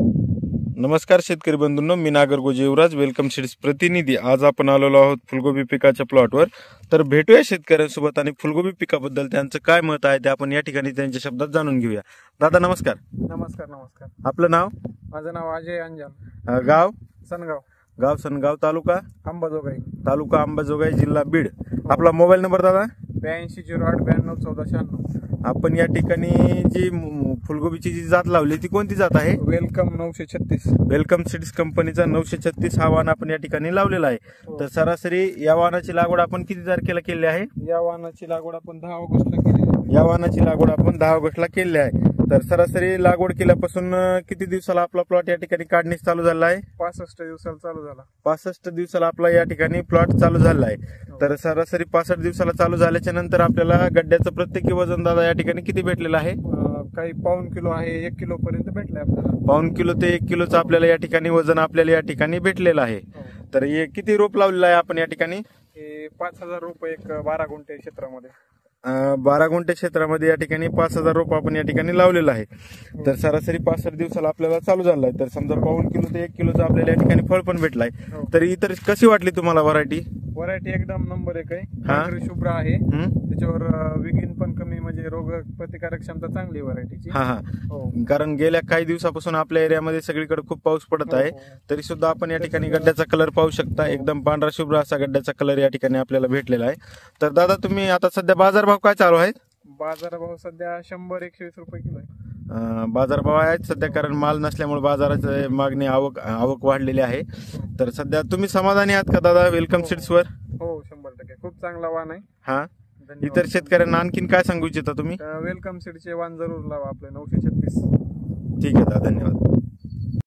नमस्कार शेतकरी बंधूंनो, मी नागरगोजे युवराज, welcome seeds प्रतिनिधी। आज आपण आलेलो आहोत फुलगोबी पिकाच्या प्लॉटवर। तर भेटूया शेतकऱ्यांसोबत आणि फुलगोबी पिकाबद्दल त्यांचं काय मत आहे ते आपण या ठिकाणी त्यांच्या शब्दात जाणून घेऊया। दादा नमस्कार। नमस्कार। आपलं नाव? माझं नाव अजय अंजन। गाव? सनगाव। गाव सनगाव, तालुका अंबाजोगाई। तालुका अंबाजोगाई, जिल्हा बीड। आपला मोबाईल नंबर दादा? 8208929496। आपण या ठिकाणी जी फुलगोबीची जी जात लावली ती कोणती जात आहे? वेलकम 936। वेलकम सीड्स कंपनीचा 936 हा वाण आपण या ठिकाणी लावलेला आहे। तर सरासरी या वाणाची लागवड आपण किती तारखेला केली आहे? या वाणाची लागवड आपण 10 ऑगस्टला केली आहे। या वाणाची लागवड आपण 10 ऑगस्टला केली आहे। तर सरासरी लागवड केल्यापासून किती दिवसाला आपला प्लॉट या ठिकाणी काढणीस चालू झाला आहे? 65 दिवसाला चालू झाला। 65 दिवसाला आपला या ठिकाणी प्लॉट चालू झाला आहे। तर सरासरी 65 दिवसाला चालू झाल्याच्या नंतर आपल्याला गड्ड्याचं प्रत्येकी वजन दादा या ठिकाणी किती भेटलेलं आहे? काही पाऊण किलो आहे, 1 किलो पर्यंत भेटले आपल्याला। पाऊण किलो ते 1 किलोचं आपल्याला या ठिकाणी वजन आपल्याला या ठिकाणी भेटलेलं आहे। तर हे किती रोप लावलेलं आहे आपण या ठिकाणी? हे 5000 रुपये एक 12 गुंठे क्षेत्रामध्ये। 12 गुंठे क्षेत्रामध्ये या ठिकाणी 5000 रोप आपण या ठिकाणी लावलेलं आहे। तर सरासरी 65 दिवसाला आपल्याला चालू झालं आहे। तर समजा पाऊण किलो ते 1 किलोचं आपल्याला या ठिकाणी फळ पण भेटलाय। तर इतर कशी वाटली तुम्हाला व्हरायटी? व्हरायटी एकदम नंबर 1 आहे, पांढरी शुभ्र आहे। त्याच्यावर विगिन पण कमी, म्हणजे रोग प्रतिकारक क्षमता चांगली व्हरायटीची। कारण गेल्या काही दिवसापासून आपल्या एरियामध्ये सगळीकडे खूप पाऊस पडत आहे, तरी सुद्धा आपण या ठिकाणी गड्ड्याचा कलर पाहू शकता। एकदम पांढरा शुभ्र असा गड्ड्याचा कलर या ठिकाणी आपल्याला भेटलेला आहे। तर दादा तुम्ही आता सध्या बाजारभाव काय चालू आहेत? बाजारभाव सध्या 100-120 रुपये किलो आहे। बाजारभाव आहेत सध्या, कारण माल नसल्यामुळे बाजाराची मागणी आवक वाढलेली आहे। तर सध्या तुम्ही समाधानी आहात का दादा वेलकम सीड्स वर? हो 100%, खूप चांगला वाण आहे। हा, इतर शेतकऱ्यांना आणखीन काय सांगू इच्छिता तुम्ही? वेलकम सीडचे वाण जरूर लावा आपले 936। ठीक आहे दादा, धन्यवाद।